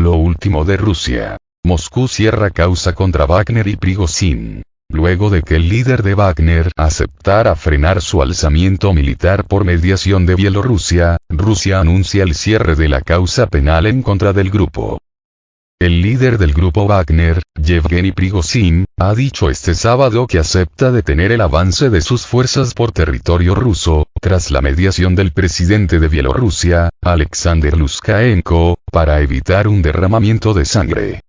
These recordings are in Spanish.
Lo último de Rusia. Moscú cierra causa contra Wagner y Prigozhin. Luego de que el líder de Wagner aceptara frenar su alzamiento militar por mediación de Bielorrusia, Rusia anuncia el cierre de la causa penal en contra del grupo. El líder del grupo Wagner, Yevgeny Prigozhin, ha dicho este sábado que acepta detener el avance de sus fuerzas por territorio ruso, tras la mediación del presidente de Bielorrusia, Alexander Lukashenko, para evitar un derramamiento de sangre.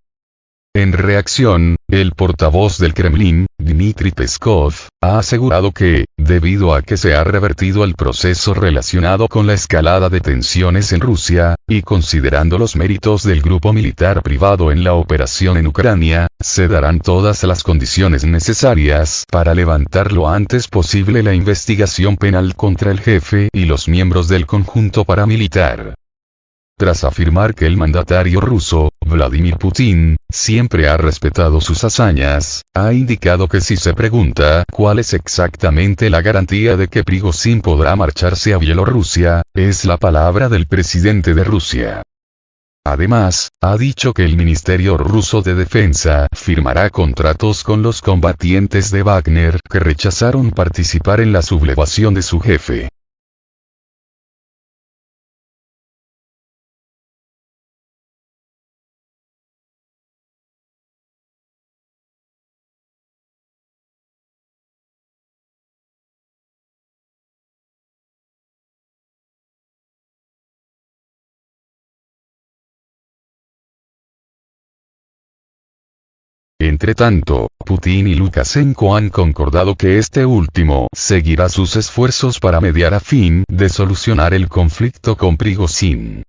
En reacción, el portavoz del Kremlin, Dmitry Peskov, ha asegurado que, debido a que se ha revertido el proceso relacionado con la escalada de tensiones en Rusia, y considerando los méritos del grupo militar privado en la operación en Ucrania, se darán todas las condiciones necesarias para levantar lo antes posible la investigación penal contra el jefe y los miembros del conjunto paramilitar. Tras afirmar que el mandatario ruso, Vladimir Putin, siempre ha respetado sus hazañas, ha indicado que si se pregunta cuál es exactamente la garantía de que Prigozhin podrá marcharse a Bielorrusia, es la palabra del presidente de Rusia. Además, ha dicho que el Ministerio Ruso de Defensa firmará contratos con los combatientes de Wagner que rechazaron participar en la sublevación de su jefe. Entretanto, Putin y Lukashenko han concordado que este último seguirá sus esfuerzos para mediar a fin de solucionar el conflicto con Prigozhin.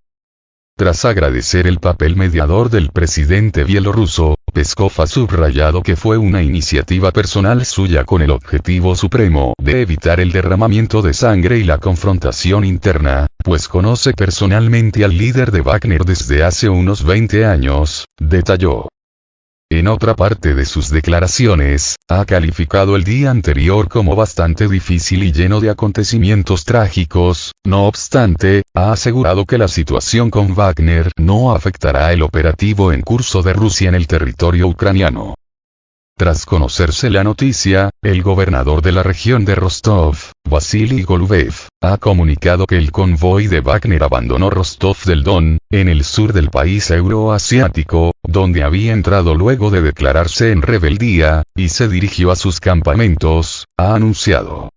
Tras agradecer el papel mediador del presidente bielorruso, Peskov ha subrayado que fue una iniciativa personal suya con el objetivo supremo de evitar el derramamiento de sangre y la confrontación interna, pues conoce personalmente al líder de Wagner desde hace unos 20 años, detalló. En otra parte de sus declaraciones, ha calificado el día anterior como bastante difícil y lleno de acontecimientos trágicos. No obstante, ha asegurado que la situación con Wagner no afectará el operativo en curso de Rusia en el territorio ucraniano. Tras conocerse la noticia, el gobernador de la región de Rostov, Vasily Golubev, ha comunicado que el convoy de Wagner abandonó Rostov del Don, en el sur del país euroasiático, donde había entrado luego de declararse en rebeldía, y se dirigió a sus campamentos, ha anunciado.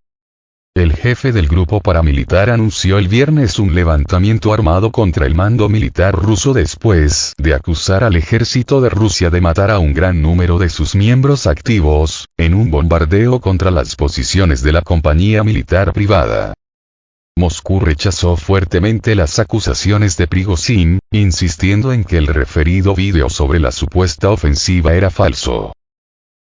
El jefe del grupo paramilitar anunció el viernes un levantamiento armado contra el mando militar ruso después de acusar al ejército de Rusia de matar a un gran número de sus miembros activos, en un bombardeo contra las posiciones de la compañía militar privada. Moscú rechazó fuertemente las acusaciones de Prigozhin, insistiendo en que el referido vídeo sobre la supuesta ofensiva era falso.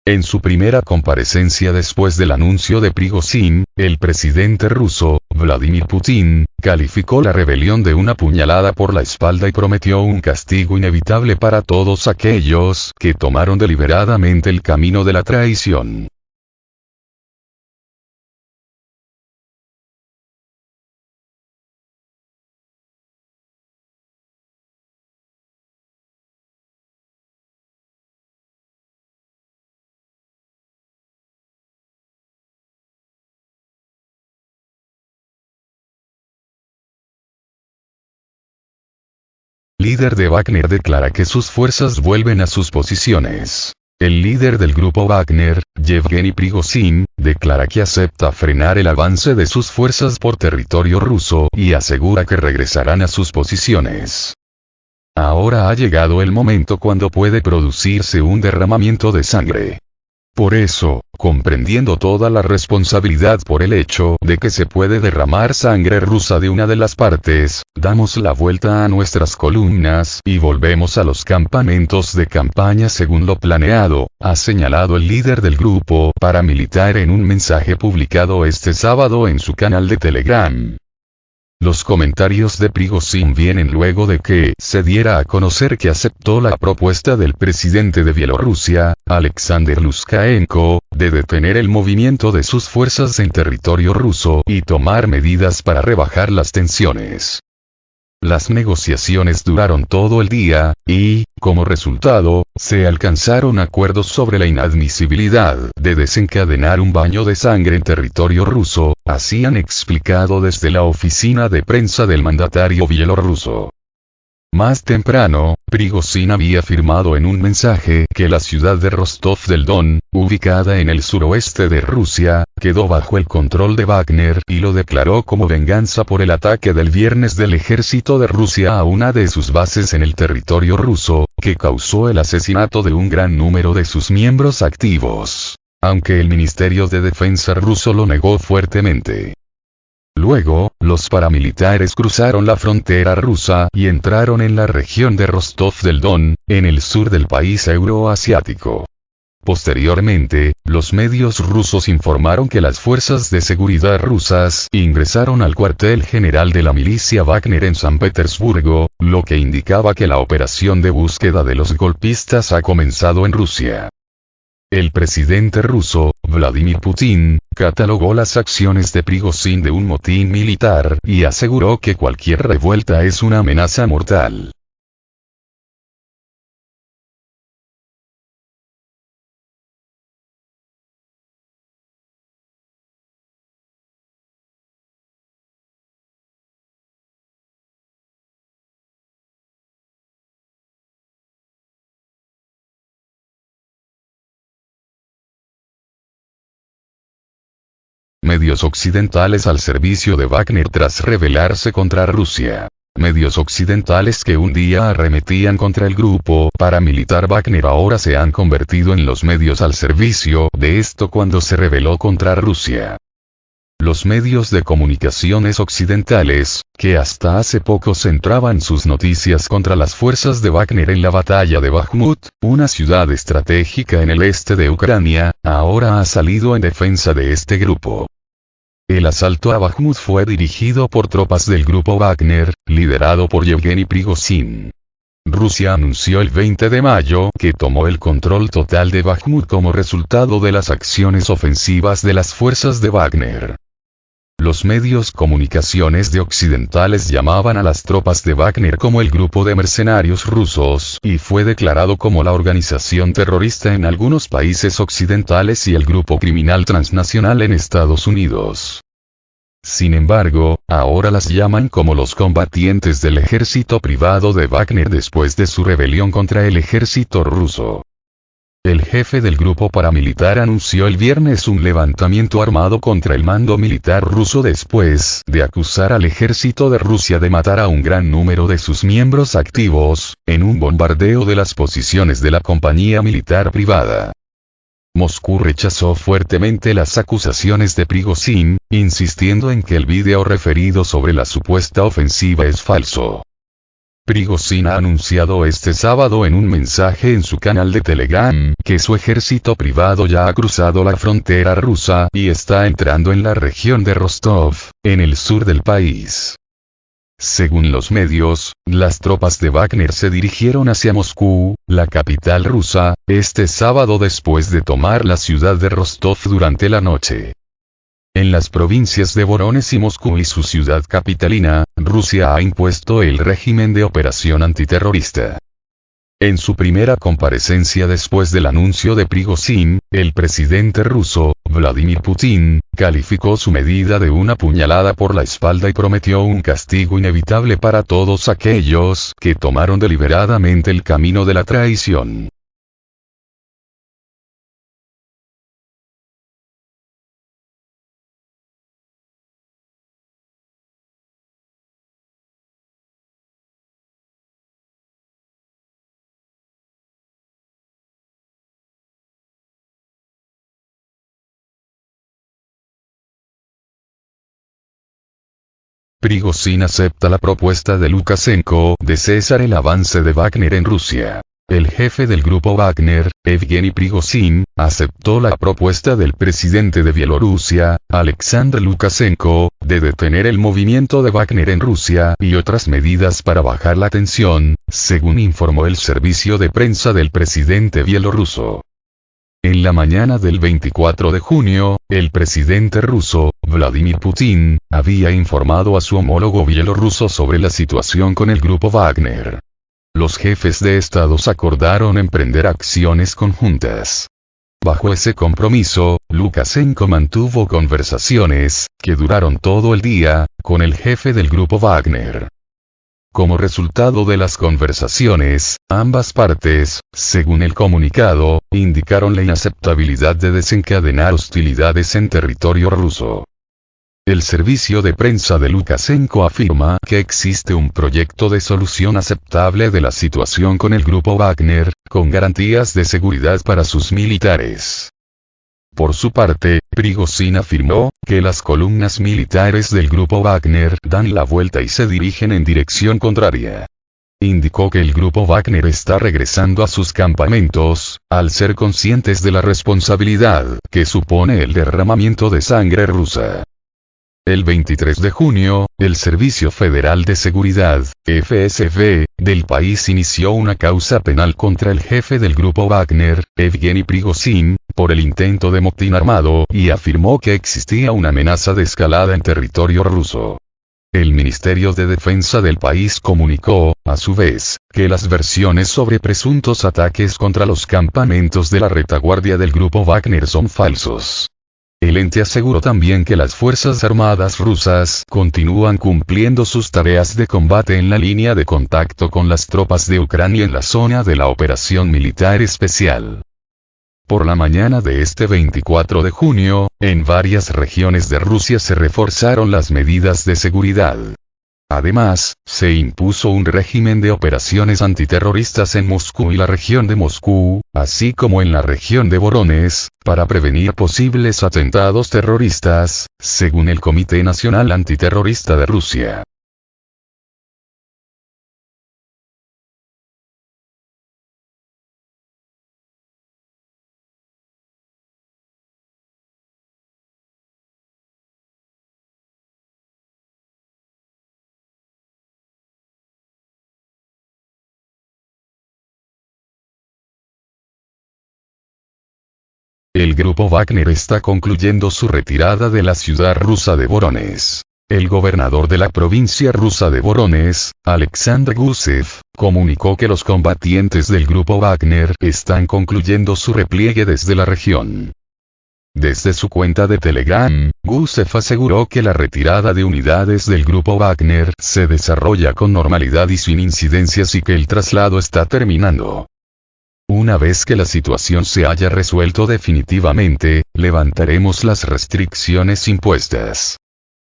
En su primera comparecencia después del anuncio de Prigozhin, el presidente ruso, Vladimir Putin, calificó la rebelión de una puñalada por la espalda y prometió un castigo inevitable para todos aquellos que tomaron deliberadamente el camino de la traición. Líder de Wagner declara que sus fuerzas vuelven a sus posiciones. El líder del grupo Wagner, Yevgeny Prigozhin, declara que acepta frenar el avance de sus fuerzas por territorio ruso y asegura que regresarán a sus posiciones. Ahora ha llegado el momento cuando puede producirse un derramamiento de sangre. Por eso, comprendiendo toda la responsabilidad por el hecho de que se puede derramar sangre rusa de una de las partes, damos la vuelta a nuestras columnas y volvemos a los campamentos de campaña según lo planeado, ha señalado el líder del grupo paramilitar en un mensaje publicado este sábado en su canal de Telegram. Los comentarios de Prigozhin vienen luego de que se diera a conocer que aceptó la propuesta del presidente de Bielorrusia, Alexander Lukashenko, de detener el movimiento de sus fuerzas en territorio ruso y tomar medidas para rebajar las tensiones. Las negociaciones duraron todo el día, y, como resultado, se alcanzaron acuerdos sobre la inadmisibilidad de desencadenar un baño de sangre en territorio ruso, así han explicado desde la oficina de prensa del mandatario bielorruso. Más temprano, Prigozhin había afirmado en un mensaje que la ciudad de Rostov del Don, ubicada en el suroeste de Rusia, quedó bajo el control de Wagner y lo declaró como venganza por el ataque del viernes del ejército de Rusia a una de sus bases en el territorio ruso, que causó el asesinato de un gran número de sus miembros activos. Aunque el Ministerio de Defensa ruso lo negó fuertemente. Luego, los paramilitares cruzaron la frontera rusa y entraron en la región de Rostov del Don, en el sur del país euroasiático. Posteriormente, los medios rusos informaron que las fuerzas de seguridad rusas ingresaron al cuartel general de la milicia Wagner en San Petersburgo, lo que indicaba que la operación de búsqueda de los golpistas ha comenzado en Rusia. El presidente ruso, Vladimir Putin, catalogó las acciones de Prigozhin de un motín militar y aseguró que cualquier revuelta es una amenaza mortal. Medios occidentales al servicio de Wagner tras rebelarse contra Rusia. Medios occidentales que un día arremetían contra el grupo paramilitar Wagner ahora se han convertido en los medios al servicio de esto cuando se rebeló contra Rusia. Los medios de comunicaciones occidentales, que hasta hace poco centraban sus noticias contra las fuerzas de Wagner en la batalla de Bakhmut, una ciudad estratégica en el este de Ucrania, ahora ha salido en defensa de este grupo. El asalto a Bakhmut fue dirigido por tropas del grupo Wagner, liderado por Yevgeny Prigozhin. Rusia anunció el 20 de mayo que tomó el control total de Bakhmut como resultado de las acciones ofensivas de las fuerzas de Wagner. Los medios comunicaciones de occidentales llamaban a las tropas de Wagner como el grupo de mercenarios rusos y fue declarado como la organización terrorista en algunos países occidentales y el grupo criminal transnacional en Estados Unidos. Sin embargo, ahora las llaman como los combatientes del ejército privado de Wagner después de su rebelión contra el ejército ruso. El jefe del grupo paramilitar anunció el viernes un levantamiento armado contra el mando militar ruso después de acusar al ejército de Rusia de matar a un gran número de sus miembros activos, en un bombardeo de las posiciones de la compañía militar privada. Moscú rechazó fuertemente las acusaciones de Prigozhin, insistiendo en que el vídeo referido sobre la supuesta ofensiva es falso. Prigozhin ha anunciado este sábado en un mensaje en su canal de Telegram que su ejército privado ya ha cruzado la frontera rusa y está entrando en la región de Rostov, en el sur del país. Según los medios, las tropas de Wagner se dirigieron hacia Moscú, la capital rusa, este sábado después de tomar la ciudad de Rostov durante la noche. En las provincias de Voronezh y Moscú y su ciudad capitalina, Rusia ha impuesto el régimen de operación antiterrorista. En su primera comparecencia después del anuncio de Prigozhin, el presidente ruso, Vladimir Putin, calificó su medida de una puñalada por la espalda y prometió un castigo inevitable para todos aquellos que tomaron deliberadamente el camino de la traición. Prigozhin acepta la propuesta de Lukashenko de cesar el avance de Wagner en Rusia. El jefe del grupo Wagner, Evgeny Prigozhin, aceptó la propuesta del presidente de Bielorrusia, Alexander Lukashenko, de detener el movimiento de Wagner en Rusia y otras medidas para bajar la tensión, según informó el servicio de prensa del presidente bielorruso. En la mañana del 24 de junio, el presidente ruso, Vladimir Putin, había informado a su homólogo bielorruso sobre la situación con el grupo Wagner. Los jefes de estados acordaron emprender acciones conjuntas. Bajo ese compromiso, Lukashenko mantuvo conversaciones, que duraron todo el día, con el jefe del grupo Wagner. Como resultado de las conversaciones, ambas partes, según el comunicado, indicaron la inaceptabilidad de desencadenar hostilidades en territorio ruso. El servicio de prensa de Lukashenko afirma que existe un proyecto de solución aceptable de la situación con el grupo Wagner, con garantías de seguridad para sus militares. Por su parte, Prigozhin afirmó que las columnas militares del grupo Wagner dan la vuelta y se dirigen en dirección contraria. Indicó que el grupo Wagner está regresando a sus campamentos, al ser conscientes de la responsabilidad que supone el derramamiento de sangre rusa. El 23 de junio, el Servicio Federal de Seguridad, FSB, del país inició una causa penal contra el jefe del grupo Wagner, Evgeny Prigozhin, por el intento de motín armado, y afirmó que existía una amenaza de escalada en territorio ruso. El Ministerio de Defensa del país comunicó, a su vez, que las versiones sobre presuntos ataques contra los campamentos de la retaguardia del grupo Wagner son falsos. El ente aseguró también que las Fuerzas Armadas rusas continúan cumpliendo sus tareas de combate en la línea de contacto con las tropas de Ucrania en la zona de la operación militar especial. Por la mañana de este 24 de junio, en varias regiones de Rusia se reforzaron las medidas de seguridad. Además, se impuso un régimen de operaciones antiterroristas en Moscú y la región de Moscú, así como en la región de Voronezh, para prevenir posibles atentados terroristas, según el Comité Nacional Antiterrorista de Rusia. El grupo Wagner está concluyendo su retirada de la ciudad rusa de Voronezh. El gobernador de la provincia rusa de Voronezh, Alexander Gusev, comunicó que los combatientes del grupo Wagner están concluyendo su repliegue desde la región. Desde su cuenta de Telegram, Gusev aseguró que la retirada de unidades del grupo Wagner se desarrolla con normalidad y sin incidencias y que el traslado está terminando. Una vez que la situación se haya resuelto definitivamente, levantaremos las restricciones impuestas.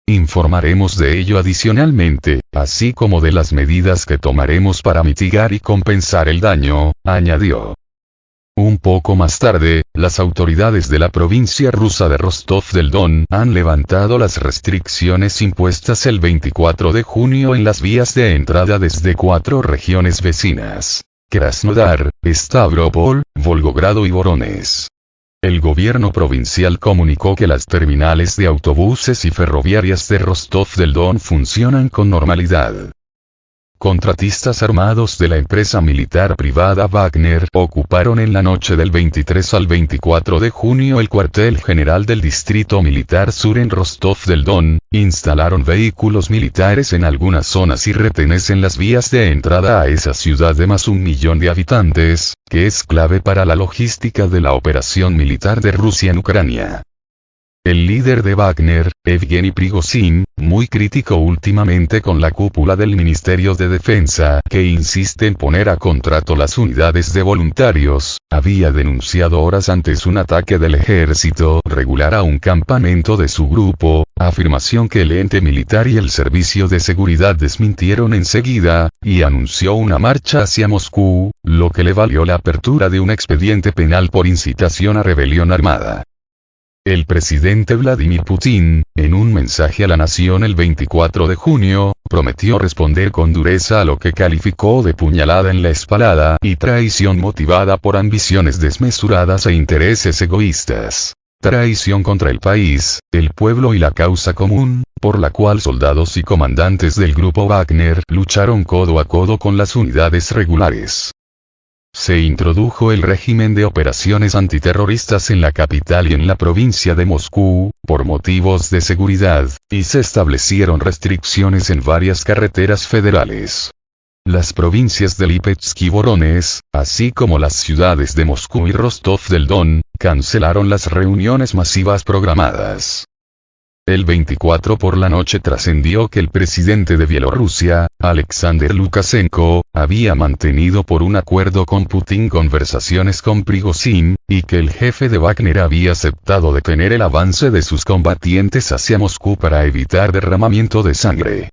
Informaremos de ello adicionalmente, así como de las medidas que tomaremos para mitigar y compensar el daño, añadió. Un poco más tarde, las autoridades de la provincia rusa de Rostov del Don han levantado las restricciones impuestas el 24 de junio en las vías de entrada desde 4 regiones vecinas: Krasnodar, Stavropol, Volgogrado y Voronezh. El gobierno provincial comunicó que las terminales de autobuses y ferroviarias de Rostov del Don funcionan con normalidad. Contratistas armados de la empresa militar privada Wagner ocuparon en la noche del 23 al 24 de junio el cuartel general del Distrito Militar Sur en Rostov del Don, instalaron vehículos militares en algunas zonas y retenes en las vías de entrada a esa ciudad de más 1 millón de habitantes, que es clave para la logística de la operación militar de Rusia en Ucrania. El líder de Wagner, Evgeny Prigozhin, muy crítico últimamente con la cúpula del Ministerio de Defensa que insiste en poner a contrato las unidades de voluntarios, había denunciado horas antes un ataque del ejército regular a un campamento de su grupo, afirmación que el ente militar y el servicio de seguridad desmintieron enseguida, y anunció una marcha hacia Moscú, lo que le valió la apertura de un expediente penal por incitación a rebelión armada. El presidente Vladimir Putin, en un mensaje a la nación el 24 de junio, prometió responder con dureza a lo que calificó de puñalada en la espalda y traición motivada por ambiciones desmesuradas e intereses egoístas. Traición contra el país, el pueblo y la causa común, por la cual soldados y comandantes del grupo Wagner lucharon codo a codo con las unidades regulares. Se introdujo el régimen de operaciones antiterroristas en la capital y en la provincia de Moscú, por motivos de seguridad, y se establecieron restricciones en varias carreteras federales. Las provincias de Lipetsk y Voronezh, así como las ciudades de Moscú y Rostov del Don, cancelaron las reuniones masivas programadas. El 24 por la noche trascendió que el presidente de Bielorrusia, Alexander Lukashenko, había mantenido por un acuerdo con Putin conversaciones con Prigozhin, y que el jefe de Wagner había aceptado detener el avance de sus combatientes hacia Moscú para evitar derramamiento de sangre.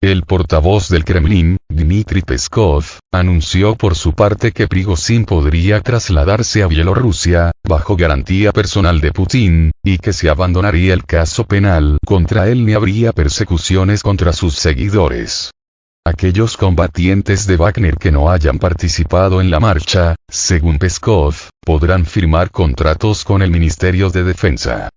El portavoz del Kremlin, Dmitry Peskov, anunció por su parte que Prigozhin podría trasladarse a Bielorrusia, bajo garantía personal de Putin, y que se abandonaría el caso penal contra él ni habría persecuciones contra sus seguidores. Aquellos combatientes de Wagner que no hayan participado en la marcha, según Peskov, podrán firmar contratos con el Ministerio de Defensa.